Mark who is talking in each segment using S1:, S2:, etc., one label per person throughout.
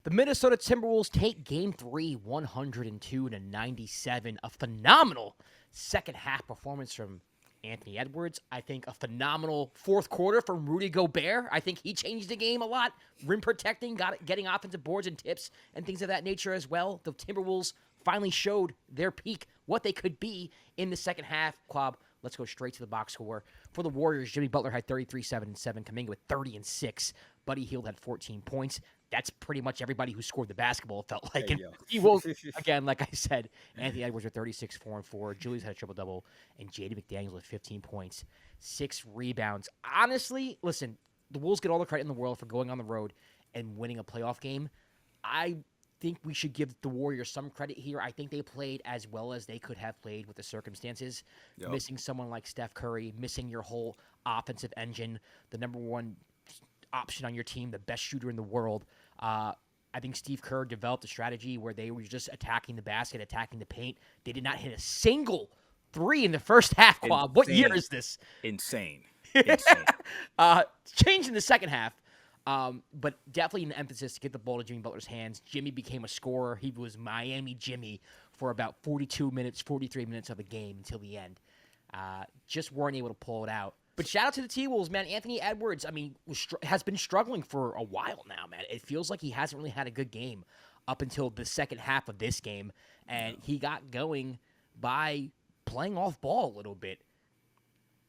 S1: The Minnesota Timberwolves take Game 3, 102-97. A phenomenal second half performance from Anthony Edwards. I think a phenomenal fourth quarter from Rudy Gobert. I think he changed the game a lot. Rim protecting, getting offensive boards and tips and things of that nature as well. The Timberwolves finally showed their peak, what they could be in the second half. Kwab, let's go straight to the box score. For the Warriors, Jimmy Butler had 33, 7, and 7. Kuminga with 30 and 6. Buddy Hield had 14 points. That's pretty much everybody who scored the basketball, it felt like.
S2: Hey,
S1: And
S2: yo.
S1: T-Wolves, again, like I said, Anthony Edwards with 36, 4 and 4. Julius had a triple-double. And J.D. McDaniels with 15 points, 6 rebounds. Honestly, listen, the Wolves get all the credit in the world for going on the road and winning a playoff game. I think we should give the Warriors some credit here. I think they played as well as they could have played with the circumstances.
S2: Yep.
S1: Missing someone like Steph Curry, missing your whole offensive engine, the number one option on your team, the best shooter in the world. I think Steve Kerr developed a strategy where they were just attacking the basket, attacking the paint. They did not hit a single three in the first half, Kwab. What year is this?
S2: Insane.
S1: Changed in the second half. But definitely an emphasis to get the ball to Jimmy Butler's hands. Jimmy became a scorer. He was Miami Jimmy for about 42 minutes, 43 minutes of the game until the end. Just weren't able to pull it out. But shout out to the T-Wolves, man. Anthony Edwards, I mean, has been struggling for a while now, man. It feels like he hasn't really had a good game up until the second half of this game. And he got going by playing off ball a little bit.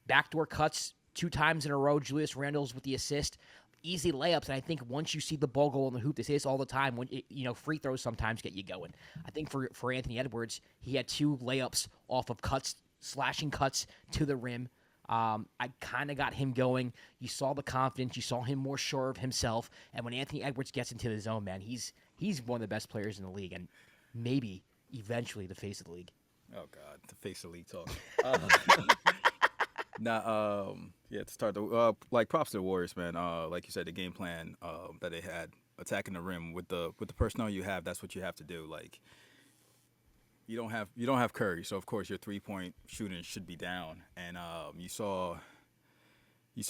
S1: Backdoor cuts 2 times in a row. Julius Randle's with the assist. Easy layups, and I think once you see the ball go in the hoop, they say this all the time, when free throws sometimes get you going. I think for Anthony Edwards, he had 2 layups off of cuts, slashing cuts to the rim. I kind of got him going. You saw the confidence. You saw him more sure of himself. And when Anthony Edwards gets into the zone, man, he's one of the best players in the league, and maybe eventually the face of the league.
S2: Oh God, the face of league talk. To start props to the Warriors, man. Like you said, the game plan that they had, attacking the rim with the personnel you have, that's what you have to do. Like, you don't have Curry, so of course your 3-point shooting should be down. And you saw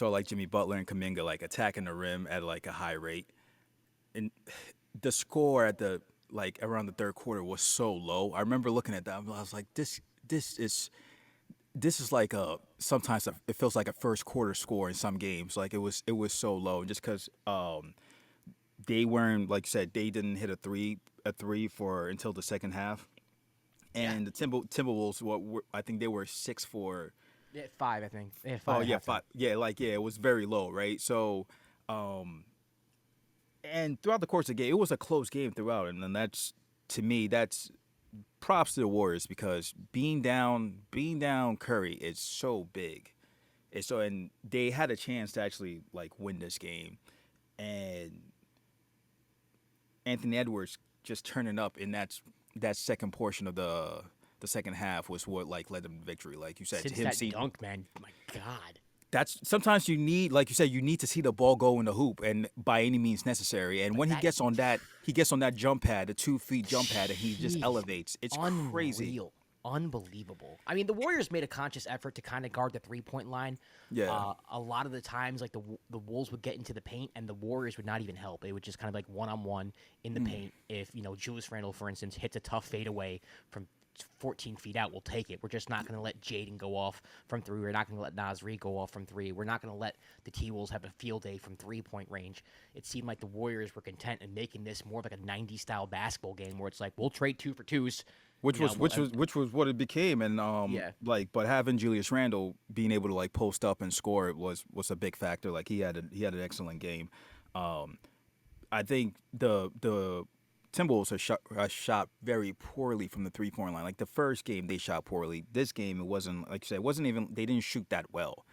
S2: like Jimmy Butler and Kuminga like attacking the rim at like a high rate, and the score at the around the third quarter was so low. I remember looking at that, I was like, this is like sometimes it feels like a first quarter score in some games. Like it was so low, just because they weren't, like you said, they didn't hit a three for until the second half. And the Timberwolves, I think they were 6 for.
S1: Yeah, 5, I think. They had 5.
S2: Oh yeah, 5. Yeah, it was very low, right? So, and throughout the course of the game, it was a close game throughout, and then that's, to me, that's props to the Warriors, because being down Curry is so big. And they had a chance to actually win this game, and Anthony Edwards just turning up in that second portion of the second half was what led them to victory. Like you said,
S1: Since
S2: to him
S1: that dunk, man, my God.
S2: that's sometimes you need, like you said, you need to see the ball go in the hoop, and by any means necessary. And when he gets on that jump pad, the 2 feet jump pad, and he just elevates. It's crazy.
S1: Unbelievable. I mean, the Warriors made a conscious effort to kind of guard the 3-point line.
S2: Yeah.
S1: A lot of the times, the Wolves would get into the paint, and the Warriors would not even help. It would just kind of one-on-one in the paint. If Julius Randle, for instance, hits a tough fadeaway from 14 feet out, we'll take it. We're just not going to let Jaden go off from 3. We're not going to let Nasri go off from 3. We're not going to let the T-Wolves have a field day from 3-point range. It seemed like the Warriors were content in making this more of like a 90s style basketball game, where it's like, we'll trade 2 for 2s.
S2: Which was what it became, and but having Julius Randle being able to post up and score was a big factor. Like he had an excellent game. I think the Timberwolves have shot very poorly from the 3-point line. Like the first game, they shot poorly. This game, it wasn't, like you said, they didn't shoot that well.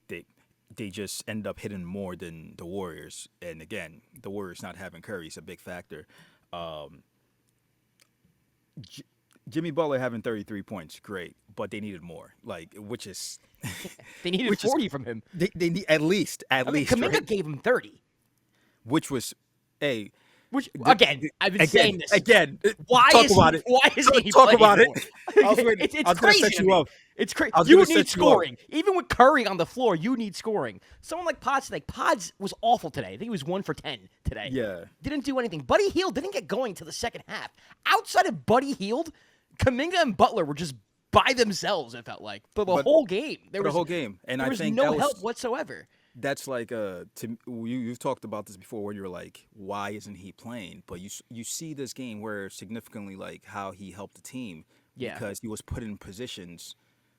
S2: They just end up hitting more than the Warriors. And again, the Warriors not having Curry is a big factor. Jimmy Butler having 33 points, great, but they needed more. Which is
S1: they needed 40 from him.
S2: They need at least.
S1: Kuminga gave him 30.
S2: Which was
S1: Which again, I've been saying this.
S2: Again.
S1: Why
S2: Talk
S1: is
S2: about
S1: he?
S2: it.
S1: Why isn't he
S2: Talk
S1: playing
S2: about it.
S1: more?
S2: I was waiting.
S1: It's
S2: I was gonna
S1: crazy
S2: set
S1: to
S2: you
S1: me.
S2: up.
S1: It's crazy.
S2: I was
S1: You
S2: gonna
S1: would
S2: set
S1: need
S2: you up.
S1: scoring. Even with Curry on the floor, you need scoring. Someone like Pods today. Pods was awful today. I think he was 1 for 10 today.
S2: Yeah.
S1: Didn't do anything. Buddy Hield didn't get going to the second half. Outside of Buddy Hield, Kuminga and Butler were just by themselves, it felt like, for the whole game.
S2: For the whole game. And
S1: there
S2: I
S1: was
S2: think
S1: no help whatsoever.
S2: that's like you've talked about this before when you were like, why isn't he playing? But you see this game where significantly like how he helped the team because he was put in positions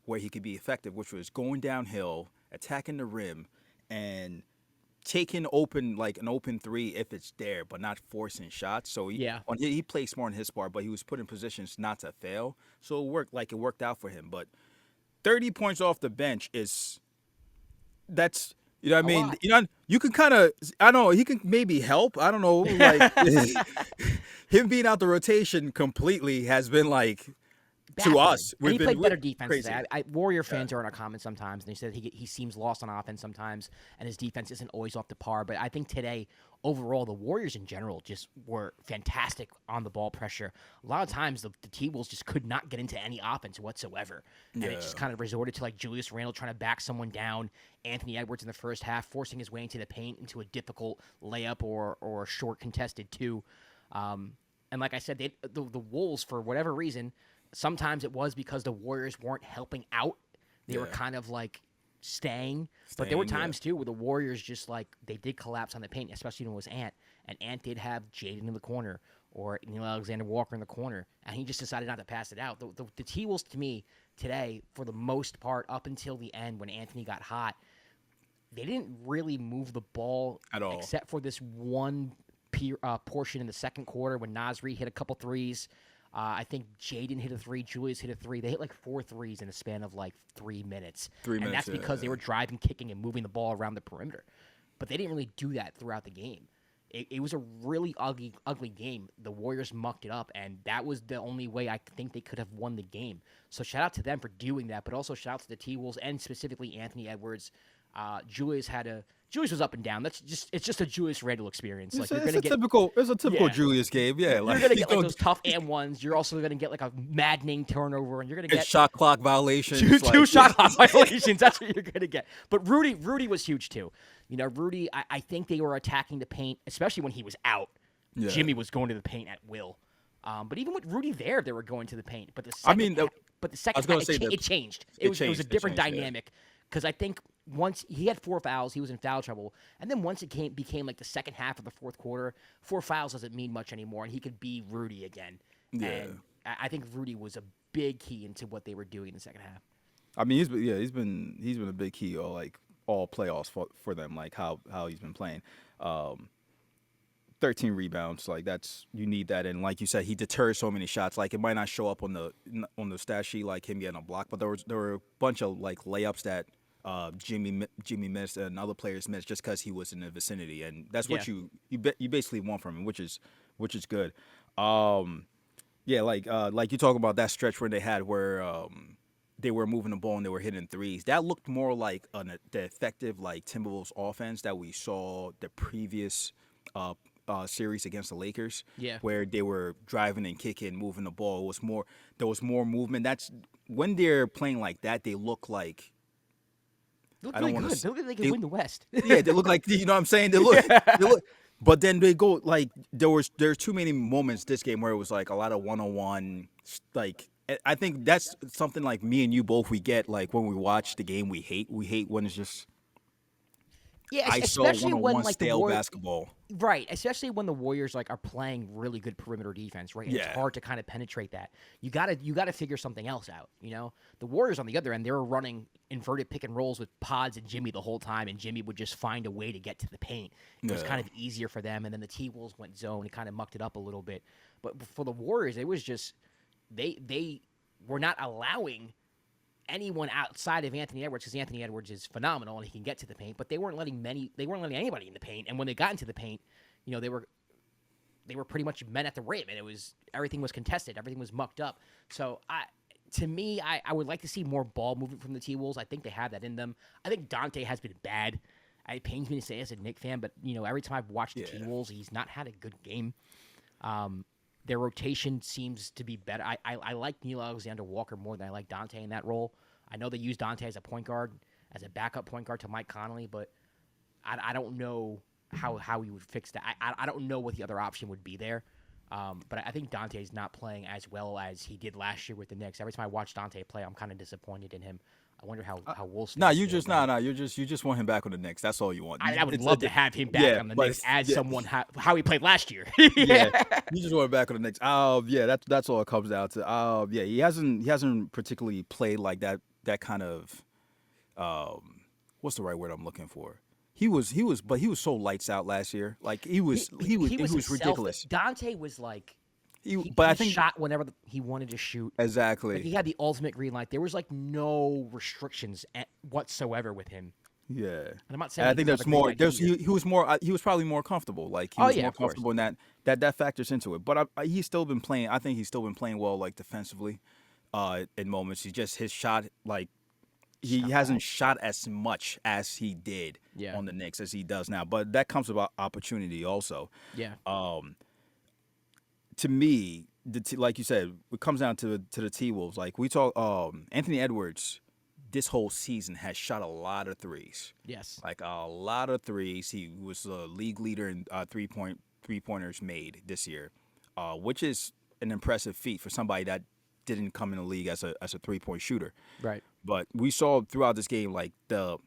S2: where he could be effective, which was going downhill, attacking the rim, and taking an open three if it's there, but not forcing shots. So he played smart on his part, but he was put in positions not to fail. So it worked out for him. But 30 points off the bench that's. You know what I mean?
S1: Lot.
S2: You know, you can kind of, I don't know, he can maybe help. I don't know. Like, him being out the rotation completely has been like, to us.
S1: And he played better defense
S2: crazy.
S1: today. Warrior fans are in our comments sometimes, and they said he seems lost on offense sometimes, and his defense isn't always off the par. But I think today, overall, the Warriors in general just were fantastic on the ball pressure. A lot of times, the T-Wolves just could not get into any offense whatsoever, and it just kind of resorted to like Julius Randle trying to back someone down, Anthony Edwards in the first half forcing his way into the paint into a difficult layup or a short contested two. And like I said, the Wolves, for whatever reason, sometimes it was because the Warriors weren't helping out. They were kind of like staying. But there were times, too, where the Warriors just like, they did collapse on the paint, especially when it was Ant. And Ant did have Jaden in the corner or Neil Alexander-Walker in the corner. And he just decided not to pass it out. The T-Wolves, to me, today, for the most part, up until the end when Anthony got hot, they didn't really move the ball
S2: at all,
S1: except for this one portion in the second quarter when Nasri hit a couple threes. I think Jaden hit a three, Julius hit a three. They hit like 4 threes in a span of like 3 minutes. And that's because they were driving, kicking, and moving the ball around the perimeter. But they didn't really do that throughout the game. It was a really ugly game. The Warriors mucked it up, and that was the only way I think they could have won the game. So shout out to them for doing that, but also shout out to the T-Wolves and specifically Anthony Edwards. Julius was up and down. It's just a Julius Randle experience.
S2: It's a typical Julius game. Yeah,
S1: you're gonna get like those tough and ones. You're also gonna get like a maddening turnover, and you're gonna get
S2: shot clock violations.
S1: Two shot clock violations. That's what you're gonna get. But Rudy was huge too. You know, Rudy. I think they were attacking the paint, especially when he was out. Yeah. Jimmy was going to the paint at will. But even with Rudy there, they were going to the paint. But the second half, it changed. It was a different dynamic. Because I think once he had 4 fouls, he was in foul trouble. And then once it became like the second half of the fourth quarter, 4 fouls doesn't mean much anymore, and he could be Rudy again. Yeah. And I think Rudy was a big key into what they were doing in the second half.
S2: I mean, he's been a big key all playoffs for them, like how he's been playing. 13 rebounds, like you need that, and like you said, he deters so many shots. Like it might not show up on the stat sheet, like him getting a block, but there were a bunch of like layups that Jimmy missed and other players missed just because he was in the vicinity, and that's what you basically want from him, which is good. Like you talk about that stretch where they had where they were moving the ball and they were hitting threes. That looked more like the effective like Timberwolves offense that we saw the previous series against the Lakers, where they were driving and kicking, moving the ball. There was more movement. That's when they're playing like that. They look like
S1: they look really good. They look like they can win the West.
S2: Yeah, they look like, you know what I'm saying. They look. But then they go like there's too many moments this game where it was like a lot of 1-on-1. Like I think that's something like me and you both we get like when we watch the game we hate when it's just.
S1: Yeah,
S2: especially when like stale basketball.
S1: Right, especially when the Warriors like are playing really good perimeter defense, right? And it's hard to kind of penetrate that. You gotta figure something else out, you know? The Warriors on the other end, they were running inverted pick and rolls with Pods and Jimmy the whole time, and Jimmy would just find a way to get to the paint. It was kind of easier for them, and then the T-Wolves went zone and kind of mucked it up a little bit. But for the Warriors, it was just they were not allowing anyone outside of Anthony Edwards, because Anthony Edwards is phenomenal and he can get to the paint, but they weren't letting anybody in the paint. And when they got into the paint, you know, they were pretty much men at the rim, and everything was contested, everything was mucked up. So to me, I would like to see more ball movement from the T-Wolves. I think they have that in them. I think Dante has been bad. It pains me to say as a Knicks fan, but every time I've watched the T-Wolves, he's not had a good game. Their rotation seems to be better. I like Neil Alexander-Walker more than I like Dante in that role. I know they use Dante as a point guard, as a backup point guard to Mike Conley, but I don't know how he would fix that. I don't know what the other option would be there. But I think Dante's not playing as well as he did last year with the Knicks. Every time I watch Dante play, I'm kind of disappointed in him. I wonder how Wolves.
S2: You just want him back on the Knicks. That's all you want.
S1: I would love to have him back on the Knicks as someone how he played last year.
S2: You just want him back on the Knicks. That's all it comes down to. He hasn't particularly played like that kind of what's the right word I'm looking for? He was so lights out last year. Like he was ridiculous.
S1: Dante was like
S2: I think
S1: shot whenever he wanted to shoot.
S2: Exactly.
S1: Like he had the ultimate green light. There was like no restrictions whatsoever with him.
S2: Yeah.
S1: And I'm not saying
S2: I think there's more. He was more. He was probably more comfortable. Like he was more comfortable in that factors into it. But he's still been playing. I think he's still been playing well, like defensively, in moments. His shot, like he hasn't shot as much as he did on the Knicks as he does now. But that comes about opportunity also.
S1: Yeah.
S2: To me, like you said, it comes down to the T-Wolves. Like we talk, Anthony Edwards, this whole season has shot a lot of threes.
S1: Yes,
S2: like a lot of threes. He was a league leader in three-pointers made this year, which is an impressive feat for somebody that didn't come in the league as a 3-point shooter.
S1: Right.
S2: But we saw throughout this game, like the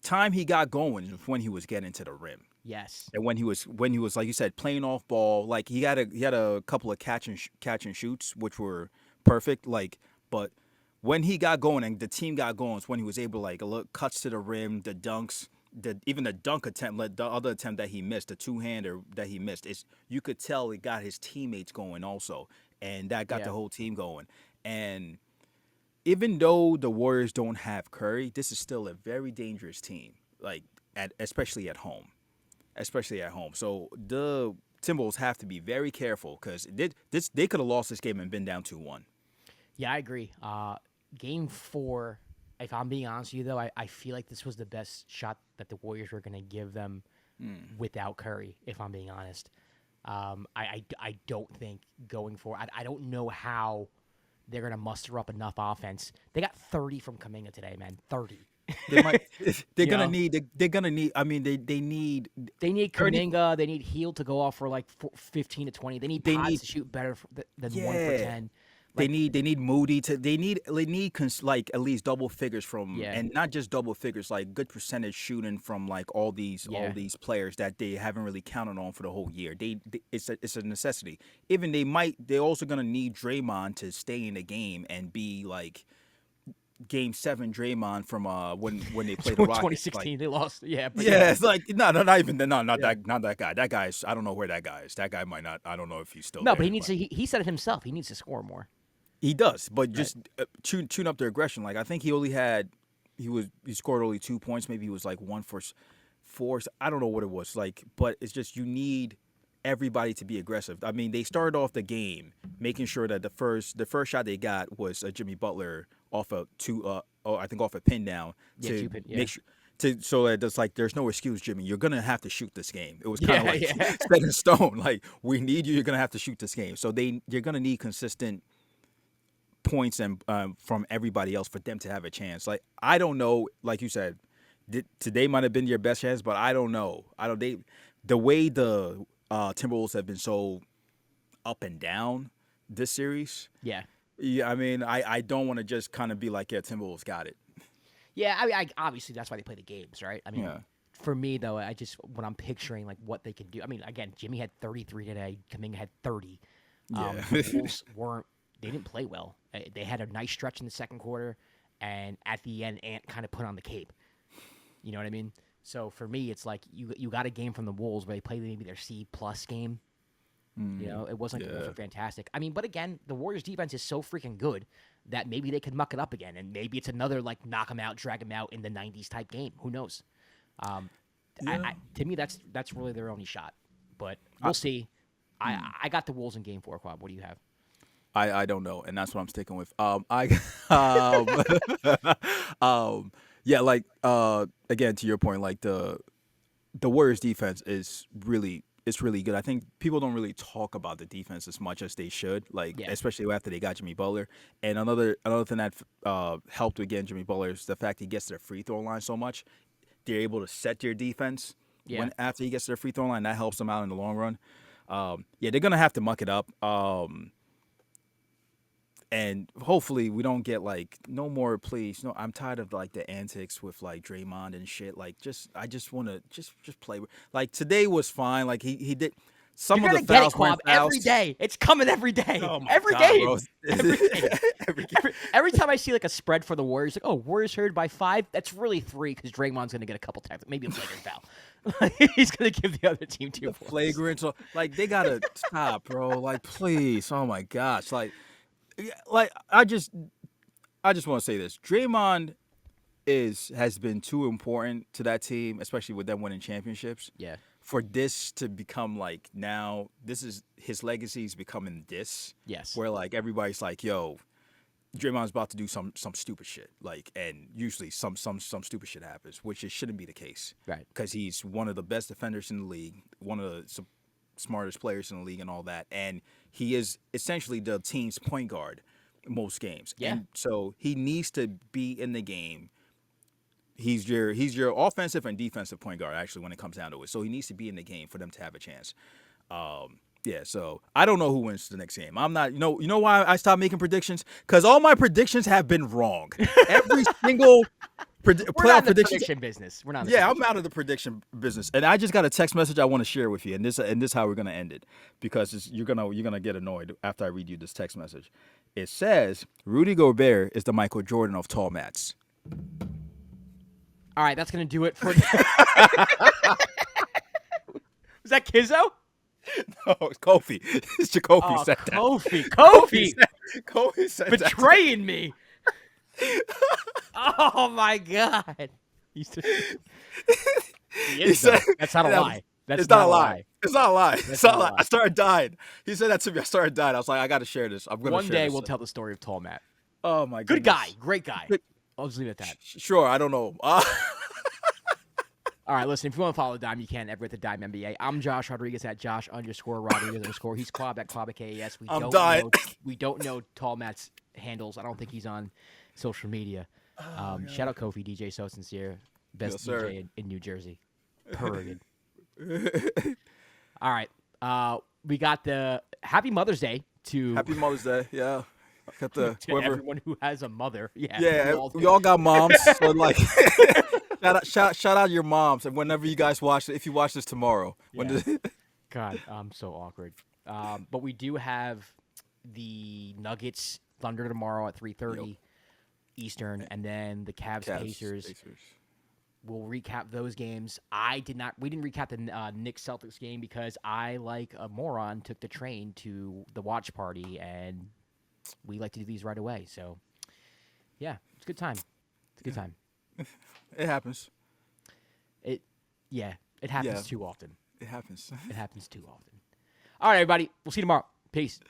S2: time he got going was when he was getting to the rim.
S1: Yes.
S2: And when he was like you said, playing off ball, like he had a couple of catch and shoots which were perfect. Like, but when he got going and the team got going, is when he was able to like look cuts to the rim, the dunks, even the dunk attempt, the other attempt that he missed, the two-hander that he missed. You could tell it got his teammates going also, and that got the whole team going. And even though the Warriors don't have Curry, this is still a very dangerous team. Like especially at home. So the Timberwolves have to be very careful because they could have lost this game and been down 2-1.
S1: Yeah, I agree. Game 4, if I'm being honest with you, though, I feel like this was the best shot that the Warriors were going to give them without Curry, if I'm being honest. I don't think going forward, I don't know how they're going to muster up enough offense. They got 30 from Kuminga today, man. 30.
S2: They're gonna need. I mean, they need
S1: Kuminga. They need Hield to go off for like 15 to 20. They need Potts to shoot better than 1 for 10. Like,
S2: they need Moody to they need like at least double figures from and not just double figures, like good percentage shooting from like all these players that they haven't really counted on for the whole year. It's a necessity. Even they're also gonna need Draymond to stay in the game and be like Game 7 Draymond from when they played the Rockets.
S1: 2016, they lost.
S2: It's like not that guy. That guy's I don't know where that guy is. That guy might not. I don't know if he's still.
S1: No,
S2: there,
S1: but he needs to. He said it himself. He needs to score more.
S2: He does, but just tune up their aggression. Like I think he scored only 2 points. Maybe he was like 1 for 4. I don't know what it was like, but it's just you need everybody to be aggressive. I mean, they started off the game making sure that the first shot they got was Jimmy Butler off a pin down make sure. So that it's like there's no excuse, Jimmy. You're gonna have to shoot this game. It was kind of set in stone. Like we need you. You're gonna have to shoot this game. So you're gonna need consistent points and from everybody else for them to have a chance. Like I don't know. Like you said, today might have been your best chance, but I don't know. The way the Timberwolves have been so up and down this series. Yeah. I mean, I don't want to just kind of be like, Timberwolves got it.
S1: Yeah, I mean, obviously that's why they play the games, right? I mean, for me though, when I'm picturing like what they can do. I mean, again, Jimmy had 33 today. Kuminga had 30. The Wolves they didn't play well. They had a nice stretch in the second quarter, and at the end, Ant kind of put on the cape. You know what I mean? So for me, it's like you got a game from the Wolves where they played maybe their C+ game. You know, it wasn't fantastic. I mean, but again, the Warriors' defense is so freaking good that maybe they could muck it up again, and maybe it's another like knock them out, drag them out in the '90s type game. Who knows? To me, that's really their only shot. But we'll see. I got the Wolves in Game 4. Kwab, what do you have?
S2: I don't know, and that's what I'm sticking with. Yeah, like again to your point, like the Warriors defense is really it's really good. I think people don't really talk about the defense as much as they should, like
S1: Yeah.
S2: especially after they got Jimmy Butler. And another thing that helped with getting Jimmy Butler is the fact he gets to the free throw line so much. They're able to set their defense
S1: Yeah.
S2: when after he gets to the free throw line. That helps them out in the long run. Yeah, they're gonna have to muck it up. And hopefully we don't get like no more please. No, I'm tired of like the antics with like Draymond and shit. Like I just want to just play. Like today was fine. Like he did some
S1: You're
S2: of
S1: gonna
S2: the
S1: get it,
S2: fouls weren't
S1: Kwab, every
S2: fouls.
S1: day. It's coming every day.
S2: Oh my
S1: Every
S2: god,
S1: game.
S2: bro!
S1: Every game.
S2: Every game.
S1: Every time I see like a spread for the Warriors, like, oh, Warriors heard by 5. That's really 3 because Draymond's gonna get a couple tackles, maybe a flagrant foul. He's gonna give the other team 2 points.
S2: Flagrant. So, like they gotta stop, bro. Like please. Oh my gosh. Like I just want to say this. Draymond has been too important to that team, especially with them winning championships.
S1: Yeah.
S2: For this to become like now, this is his legacy is becoming this.
S1: Yes.
S2: Where like everybody's like, yo, Draymond's about to do some stupid shit. Like, and usually some stupid shit happens, which it shouldn't be the case.
S1: Right.
S2: Because he's one of the best defenders in the league, one of the smartest players in the league, and all that. And he is essentially the team's point guard most games.
S1: Yeah.
S2: And so he needs to be in the game. He's your offensive and defensive point guard, actually, when it comes down to it. So he needs to be in the game for them to have a chance. Yeah, so I don't know who wins the next game. I'm not, you know why I stopped making predictions? Because all my predictions have been wrong. Every single
S1: We're
S2: playoff
S1: not in the
S2: prediction.
S1: prediction business. We're not. In the
S2: Yeah,
S1: prediction.
S2: I'm out of the prediction business, and I just got a text message I want to share with you, and this how we're gonna end it, because you're gonna get annoyed after I read you this text message. It says Rudy Gobert is the Michael Jordan of tall mats.
S1: All right, that's gonna do it for. Was that Kizzo?
S2: No, it's Kofi. It's Jacoby
S1: Oh,
S2: said that.
S1: Kofi.
S2: Kofi said that.
S1: Betraying me. Oh my god. He is,
S2: said-
S1: though. That's not a lie. That's
S2: It's not a lie. It's not a lie. It's not a
S1: not a
S2: lie.
S1: lie.
S2: I started dying. He said that to me. I started dying. I was like, I got to share this. I'm gonna
S1: One
S2: share
S1: day
S2: this.
S1: we'll tell the story of Tall Matt.
S2: Oh my
S1: Good
S2: goodness.
S1: guy. Great guy.
S2: Good-
S1: I'll just leave it at that.
S2: Sure. I don't know.
S1: All right, listen, if you want to follow the Dime, you can ever at the Dime NBA. I'm Josh Rodriguez at Josh_Rodriguez_. He's Kwab at KwabKAS.
S2: I'm dying.
S1: We don't know Tall Matt's handles. I don't think he's on social media. Shout out Kofi, DJ So Sincere, best
S2: Yes, sir.
S1: DJ in New Jersey. Period. All right, we got the Happy Mother's Day to
S2: Happy Mother's Day. Yeah. Got the
S1: to everyone who has a mother.
S2: Yeah,
S1: we
S2: we all got moms. So like, shout out your moms, and whenever you guys watch it, if you watch this tomorrow,
S1: Yeah. God, I'm so awkward. But we do have the Nuggets Thunder tomorrow at 3:30 Eastern, and then the Cavs Pacers. We'll recap those games. We didn't recap the Knicks Celtics game because I, like a moron, took the train to the watch party, and we like to do these right away. So, yeah, it's a good time. It's a good time.
S2: It happens.
S1: It happens
S2: Yeah.
S1: too often.
S2: It happens.
S1: It happens too often. All right, everybody. We'll see you tomorrow. Peace.